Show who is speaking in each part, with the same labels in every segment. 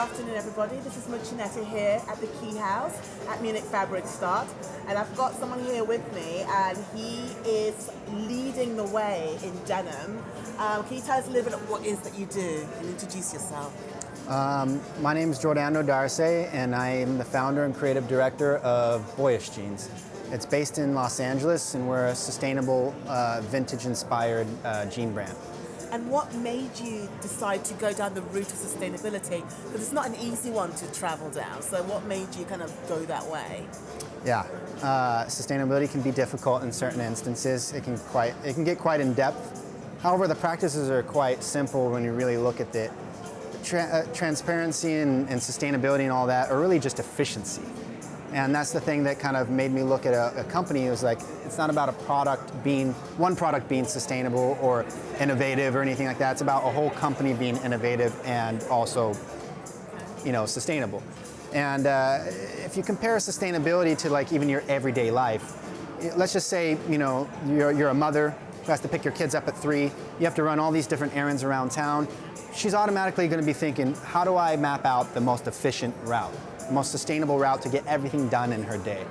Speaker 1: afternoon, everybody. This is Muchaneta here at the Key House at Munich Fabric Start, and I've got someone here with me, and he is leading the way in denim. Can you tell us a little bit of what it is that you do and introduce yourself?
Speaker 2: My name is Nodarse, and I am the founder and creative director of Boyish Jeans. It's based in Los Angeles, and we're a sustainable, vintage-inspired jean brand.
Speaker 1: And what made you decide to go down the route of sustainability? Because it's not an easy one to travel down. So what made you kind of go that way?
Speaker 2: Yeah, sustainability can be difficult in certain instances. It can get quite in depth. However, the practices are quite simple when you really look at it. Transparency and sustainability and all that are really just efficiency. And that's the thing that kind of made me look at a company. It was like, it's not about one product being sustainable or innovative or anything like that. It's about a whole company being innovative and also, sustainable. And if you compare sustainability to like even your everyday life, let's just say, you're a mother who has to pick your kids up at 3. You have to run all these different errands around town. She's automatically going to be thinking, how do I map out the most efficient route? Most sustainable route to get everything done in her day.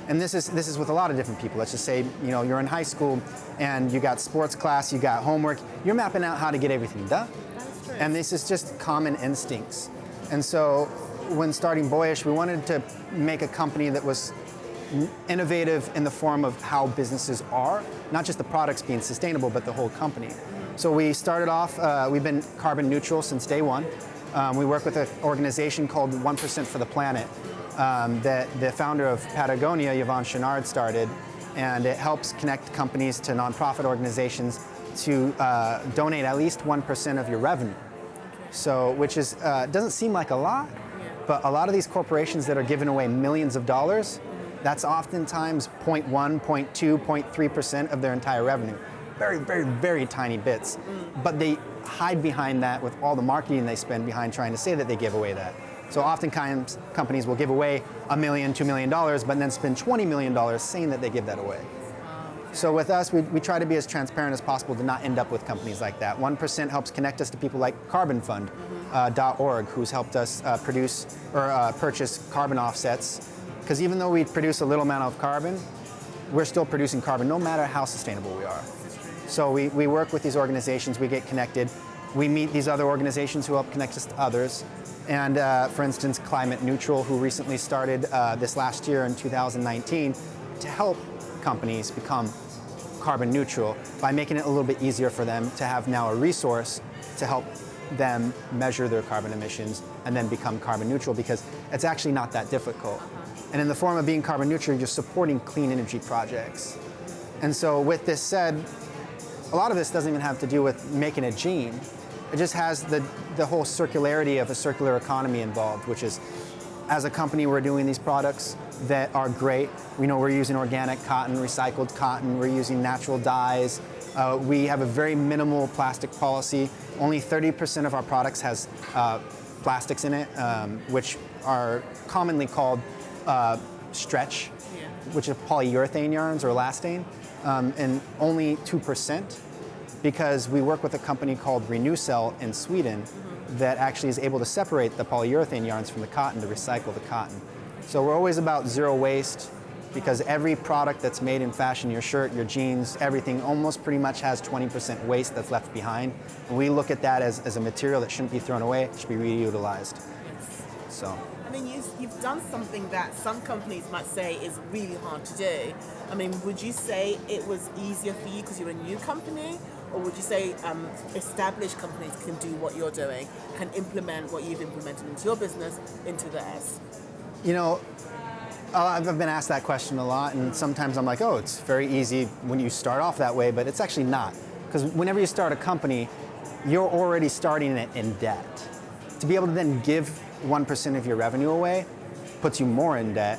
Speaker 2: And this is with a lot of different people. Let's just say, you're in high school and you got sports class, you got homework, you're mapping out how to get everything done.
Speaker 1: That's true.
Speaker 2: And this is just common instincts. And so when starting Boyish, we wanted to make a company that was innovative in the form of how businesses are, not just the products being sustainable, but the whole company. So we started off, we've been carbon neutral since day one. We work with an organization called 1% for the Planet that the founder of Patagonia, Yvon Chouinard, started, and it helps connect companies to nonprofit organizations to donate at least 1% of your revenue. So, which is doesn't seem like a lot, but a lot of these corporations that are giving away millions of dollars, that's oftentimes 0.1, 0.2, 0.3% of their entire revenue. Very, very, very tiny bits. But they hide behind that with all the marketing they spend behind trying to say that they give away that. So oftentimes companies will give away $1 million, $2 million, but then spend $20 million saying that they give that away. So with us, we try to be as transparent as possible to not end up with companies like that. 1% helps connect us to people like carbonfund.org, who's helped us produce or purchase carbon offsets. Because even though we produce a little amount of carbon, we're still producing carbon no matter how sustainable we are. So we work with these organizations, we get connected, we meet these other organizations who help connect us to others. And for instance, Climate Neutral, who recently started this last year in 2019 to help companies become carbon neutral by making it a little bit easier for them to have now a resource to help them measure their carbon emissions and then become carbon neutral, because it's actually not that difficult. And in the form of being carbon neutral, you're supporting clean energy projects. And so with this said, a lot of this doesn't even have to do with making a jean. It just has the whole circularity of a circular economy involved, which is, as a company, we're doing these products that are great. We know we're using organic cotton, recycled cotton, we're using natural dyes. We have a very minimal plastic policy. Only 30% of our products has plastics in it, which are commonly called stretch, which is polyurethane yarns or elastane. And only 2%, because we work with a company called Renewcell in Sweden that actually is able to separate the polyurethane yarns from the cotton to recycle the cotton. So we're always about zero waste, because every product that's made in fashion, your shirt, your jeans, everything almost pretty much has 20% waste that's left behind. And we look at that as a material that shouldn't be thrown away, it should be reutilized. So.
Speaker 1: I mean, you've done something that some companies might say is really hard to do. I mean, would you say it was easier for you because you're a new company? Or would you say established companies can do what you're doing, can implement what you've implemented into your business, into theirs?
Speaker 2: I've been asked that question a lot, and sometimes I'm like, oh, it's very easy when you start off that way, but it's actually not. Because whenever you start a company, you're already starting it in debt. To be able to then give 1% of your revenue away puts you more in debt.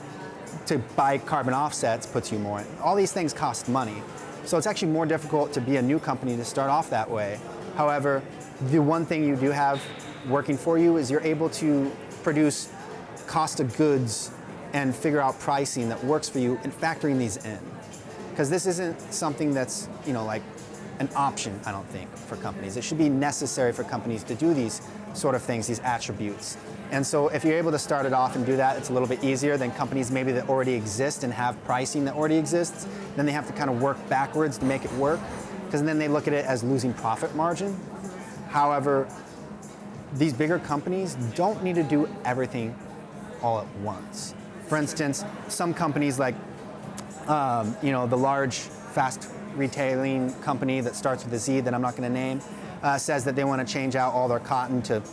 Speaker 2: To buy carbon offsets puts you more in. All these things cost money. So it's actually more difficult to be a new company to start off that way. However, the one thing you do have working for you is you're able to produce cost of goods and figure out pricing that works for you and factoring these in. Because this isn't something that's, like an option, I don't think, for companies. It should be necessary for companies to do these sort of things, these attributes. And so if you're able to start it off and do that, it's a little bit easier than companies maybe that already exist and have pricing that already exists. Then they have to kind of work backwards to make it work, because then they look at it as losing profit margin. However, these bigger companies don't need to do everything all at once. For instance, some companies like the large fast retailing company that starts with a Z that I'm not going to name says that they want to change out all their cotton to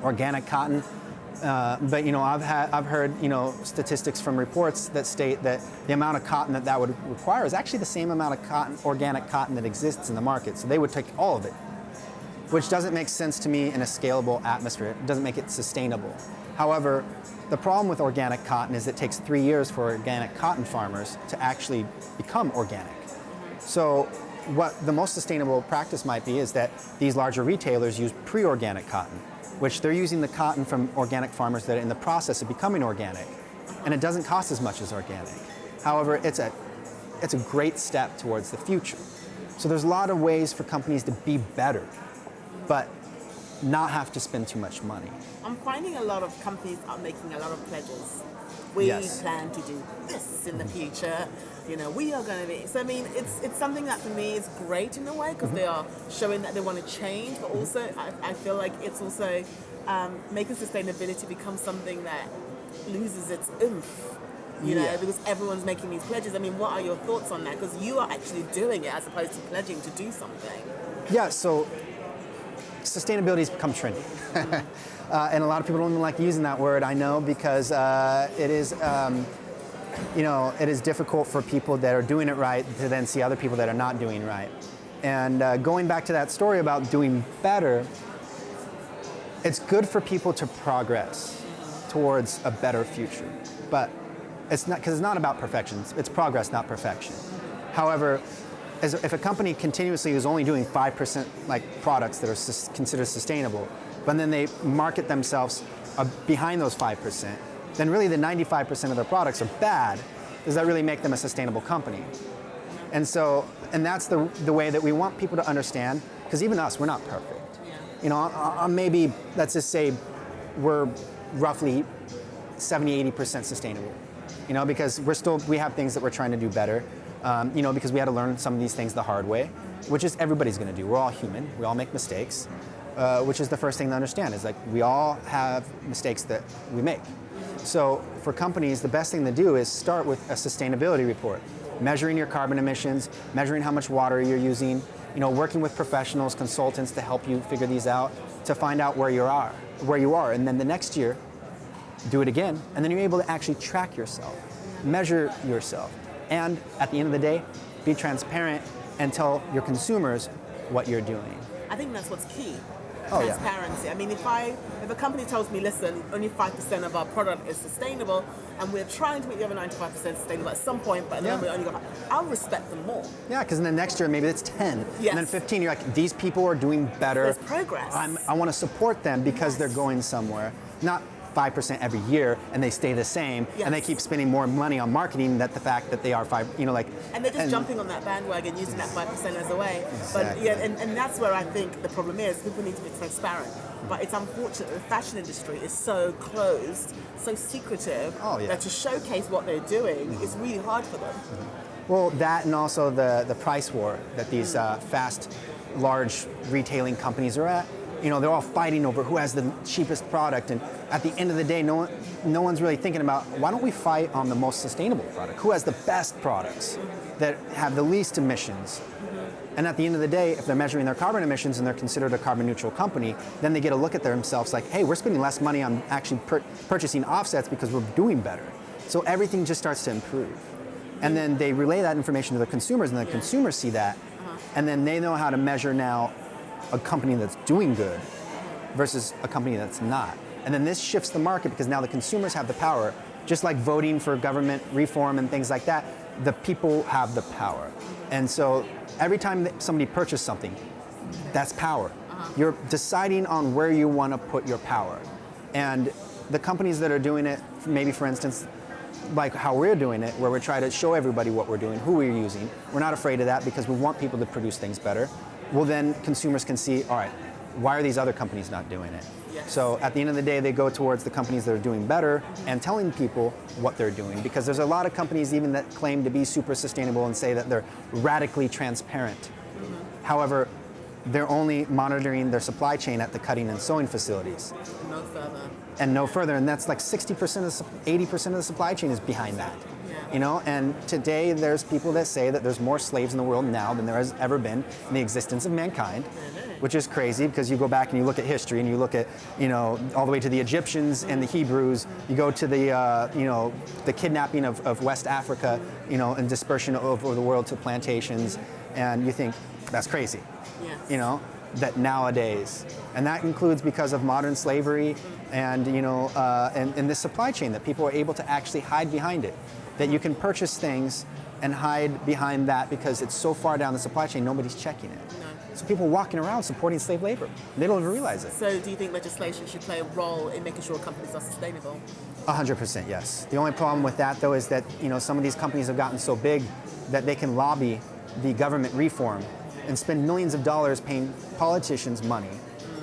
Speaker 2: organic cotton. But I've heard statistics from reports that state that the amount of cotton that would require is actually the same amount of cotton, organic cotton that exists in the market. So they would take all of it, which doesn't make sense to me in a scalable atmosphere. It doesn't make it sustainable. However, the problem with organic cotton is it takes 3 years for organic cotton farmers to actually become organic. So what the most sustainable practice might be is that these larger retailers use pre-organic cotton, which they're using the cotton from organic farmers that are in the process of becoming organic, and it doesn't cost as much as organic. However, it's a great step towards the future. So there's a lot of ways for companies to be better, but not have to spend too much money.
Speaker 1: I'm finding a lot of companies are making a lot of pledges. We
Speaker 2: Yes.
Speaker 1: plan to do this in the future. We are going to be. So I mean, it's something that for me is great in a way, because they are showing that they want to change, but also I feel like it's also making sustainability become something that loses its oomph. Because everyone's making these pledges. I mean, what are your thoughts on that? Because you are actually doing it as opposed to pledging to do something.
Speaker 2: Yeah, so sustainability has become trendy. And a lot of people don't even like using that word, I know, because it is difficult for people that are doing it right to then see other people that are not doing right. And going back to that story about doing better, it's good for people to progress towards a better future. But it's not, because it's not about perfection. It's progress, not perfection. However, if a company continuously is only doing 5% like products that are considered sustainable, but then they market themselves behind those 5%, then really the 95% of their products are bad. Does that really make them a sustainable company? And that's the way that we want people to understand, because even us, we're not perfect. Maybe, let's just say we're roughly 70-80% sustainable, because we have things that we're trying to do better. Because we had to learn some of these things the hard way, which is everybody's going to do. We're all human. We all make mistakes, which is the first thing to understand, is like we all have mistakes that we make. So for companies, the best thing to do is start with a sustainability report, measuring your carbon emissions, measuring how much water you're using, working with professionals, consultants to help you figure these out, to find out where you are. And then the next year, do it again, and then you're able to actually track yourself, measure yourself. And at the end of the day, be transparent and tell your consumers what you're doing.
Speaker 1: I think that's what's key.
Speaker 2: Oh, yeah.
Speaker 1: Transparency. I mean, if a company tells me, listen, only 5% of our product is sustainable, and we're trying to make the other 95% sustainable at some point, but then we only got, I'll respect them more.
Speaker 2: Yeah, because then next year maybe it's 10,
Speaker 1: Yes.
Speaker 2: and then 15. You're like, these people are doing better.
Speaker 1: There's progress.
Speaker 2: I want to support them because they're going somewhere, not 5% every year, and they stay the same, and they keep spending more money on marketing than the fact that they are 5,
Speaker 1: And they're just jumping on that bandwagon, using that 5% as a way.
Speaker 2: Exactly.
Speaker 1: But and that's where I think the problem is. People need to be transparent. But it's unfortunate the fashion industry is so closed, so secretive, that to showcase what they're doing is really hard for them.
Speaker 2: Well, that and also the price war that these fast, large retailing companies are at. They're all fighting over who has the cheapest product, and at the end of the day, no one's really thinking about, why don't we fight on the most sustainable product? Who has the best products that have the least emissions? And at the end of the day, if they're measuring their carbon emissions and they're considered a carbon neutral company, then they get a look at themselves like, hey, we're spending less money on actually purchasing offsets because we're doing better. So everything just starts to improve. And then they relay that information to the consumers, and the consumers see that, and then they know how to measure now a company that's doing good versus a company that's not. And then this shifts the market, because now the consumers have the power. Just like voting for government reform and things like that, the people have the power. And so every time that somebody purchases something, that's power. You're deciding on where you want to put your power. And the companies that are doing it, maybe for instance, like how we're doing it, where we're trying to show everybody what we're doing, who we're using. We're not afraid of that because we want people to produce things better. Well, then consumers can see, all right, why are these other companies not doing it?
Speaker 1: Yes.
Speaker 2: So at the end of the day, they go towards the companies that are doing better and telling people what they're doing, because there's a lot of companies even that claim to be super sustainable and say that they're radically transparent. However, they're only monitoring their supply chain at the cutting and sewing facilities.
Speaker 1: No further.
Speaker 2: And no further, and that's like 60% of 80% of the supply chain is behind that.
Speaker 1: Yeah.
Speaker 2: You know, and today there's people that say that there's more slaves in the world now than there has ever been in the existence of mankind, which is crazy, because you go back and you look at history and you look at, you know, all the way to the Egyptians and the Hebrews. You go to the, you know, the kidnapping of West Africa, you know, and dispersion over the world to plantations, and you think that's crazy.
Speaker 1: Yes.
Speaker 2: You know, that nowadays, and that includes because of modern slavery and, you know, and this supply chain, that people are able to actually hide behind it, that you can purchase things and hide behind that because it's so far down the supply chain, nobody's checking it.
Speaker 1: No.
Speaker 2: So people walking around supporting slave labor, they don't even realize it.
Speaker 1: So do you think legislation should play a role in making sure companies are sustainable?
Speaker 2: 100%, yes. The only problem with that, though, is that, you know, some of these companies have gotten so big that they can lobby the government reform and spend millions of dollars paying politicians money,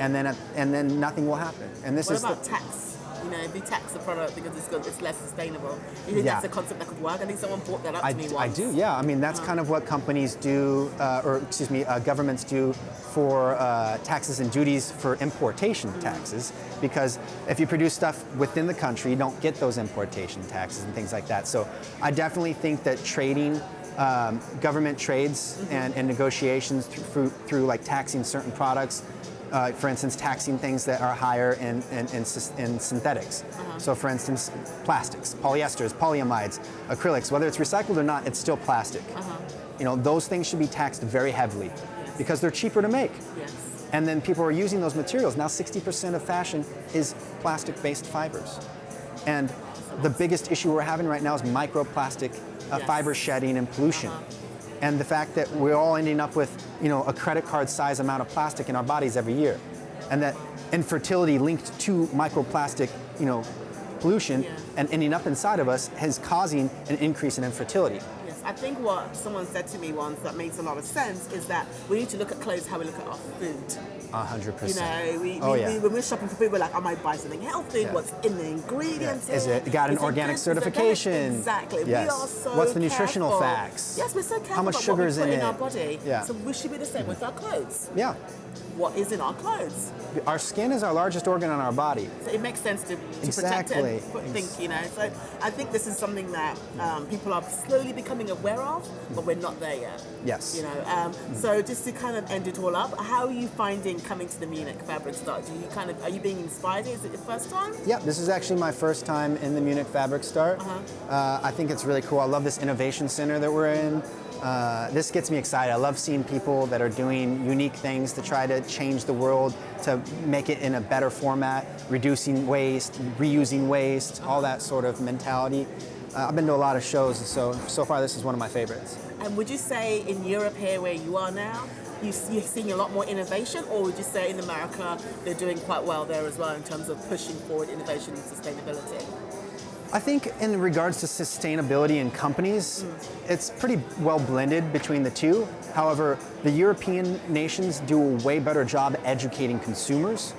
Speaker 2: and then nothing will happen. And this
Speaker 1: What
Speaker 2: is
Speaker 1: about tax? You know, if you tax the product because it's less sustainable, you think that's a concept that could work? I think someone brought that up to me once.
Speaker 2: I do, yeah. I mean, that's kind of what companies do, governments do for taxes and duties for importation taxes, because if you produce stuff within the country, you don't get those importation taxes and things like that. So I definitely think that trading, government trades and negotiations through like taxing certain products, for instance, taxing things that are higher in synthetics. So for instance, plastics, polyesters, polyamides, acrylics, whether it's recycled or not, it's still plastic. You know, those things should be taxed very heavily because they're cheaper to make.
Speaker 1: Yes.
Speaker 2: And then people are using those materials. Now 60% of fashion is plastic-based fibers. And the biggest issue we're having right now is microplastic fiber shedding and pollution. And the fact that we're all ending up with, you know, a credit card size amount of plastic in our bodies every year. And that infertility linked to microplastic, you know, pollution and ending up inside of us is causing an increase in infertility.
Speaker 1: Yes, I think what someone said to me once that makes a lot of sense is that we need to look at clothes how we look at our food.
Speaker 2: 100%.
Speaker 1: You know, when we're shopping for food, we're like, I might buy something healthy. What's in the ingredients?
Speaker 2: Is it got an organic certification?
Speaker 1: Exactly.
Speaker 2: Yes.
Speaker 1: We are so
Speaker 2: What's the nutritional
Speaker 1: careful.
Speaker 2: facts?
Speaker 1: Yes, we're so careful
Speaker 2: how much
Speaker 1: about
Speaker 2: sugar
Speaker 1: what
Speaker 2: is
Speaker 1: we put
Speaker 2: in
Speaker 1: our
Speaker 2: it?
Speaker 1: body.
Speaker 2: Yeah.
Speaker 1: So we should be the same with our clothes.
Speaker 2: Yeah.
Speaker 1: What is in our clothes?
Speaker 2: Our skin is our largest organ on our body.
Speaker 1: So it makes sense to protect it and think, you know. So I think this is something that people are slowly becoming aware of, but we're not there yet.
Speaker 2: Yes.
Speaker 1: You know. So just to kind of end it all up, how are you finding coming to the Munich Fabric Start? Are you being inspired? Is it your first time?
Speaker 2: Yeah, this is actually my first time in the Munich Fabric Start. I think it's really cool. I love this innovation center that we're in. This gets me excited. I love seeing people that are doing unique things to try to change the world, to make it in a better format, reducing waste, reusing waste, all that sort of mentality. I've been to a lot of shows, and so far this is one of my favorites.
Speaker 1: And would you say in Europe here where you are now, you're seeing a lot more innovation, or would you say in America they're doing quite well there as well in terms of pushing forward innovation and sustainability?
Speaker 2: I think in regards to sustainability in companies, it's pretty well blended between the two. However, the European nations do a way better job educating consumers,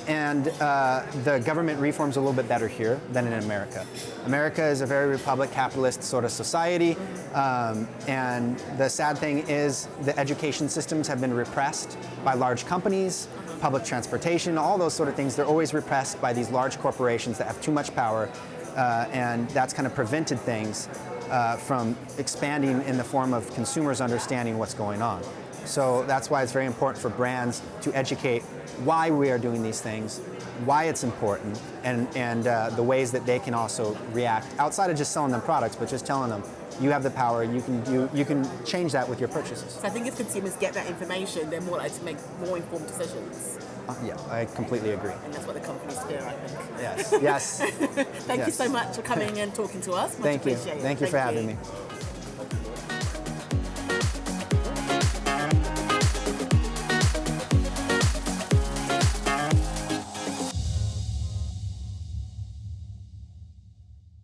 Speaker 2: and the government reform's a little bit better here than in America. America is a very republic, capitalist sort of society, and the sad thing is the education systems have been repressed by large companies, public transportation, all those sort of things. They're always repressed by these large corporations that have too much power. And that's kind of prevented things from expanding in the form of consumers understanding what's going on. So that's why it's very important for brands to educate why we are doing these things, why it's important, and the ways that they can also react outside of just selling them products, but just telling them you have the power, you can change that with your purchases.
Speaker 1: So I think if consumers get that information, they're more likely to make more informed decisions.
Speaker 2: Yeah, I completely agree.
Speaker 1: And that's what the companies fear, I think.
Speaker 2: Yes. Yes.
Speaker 1: Thank you so much for coming and talking to us. Much
Speaker 2: Thank you.
Speaker 1: appreciated.
Speaker 2: Thank you for having me.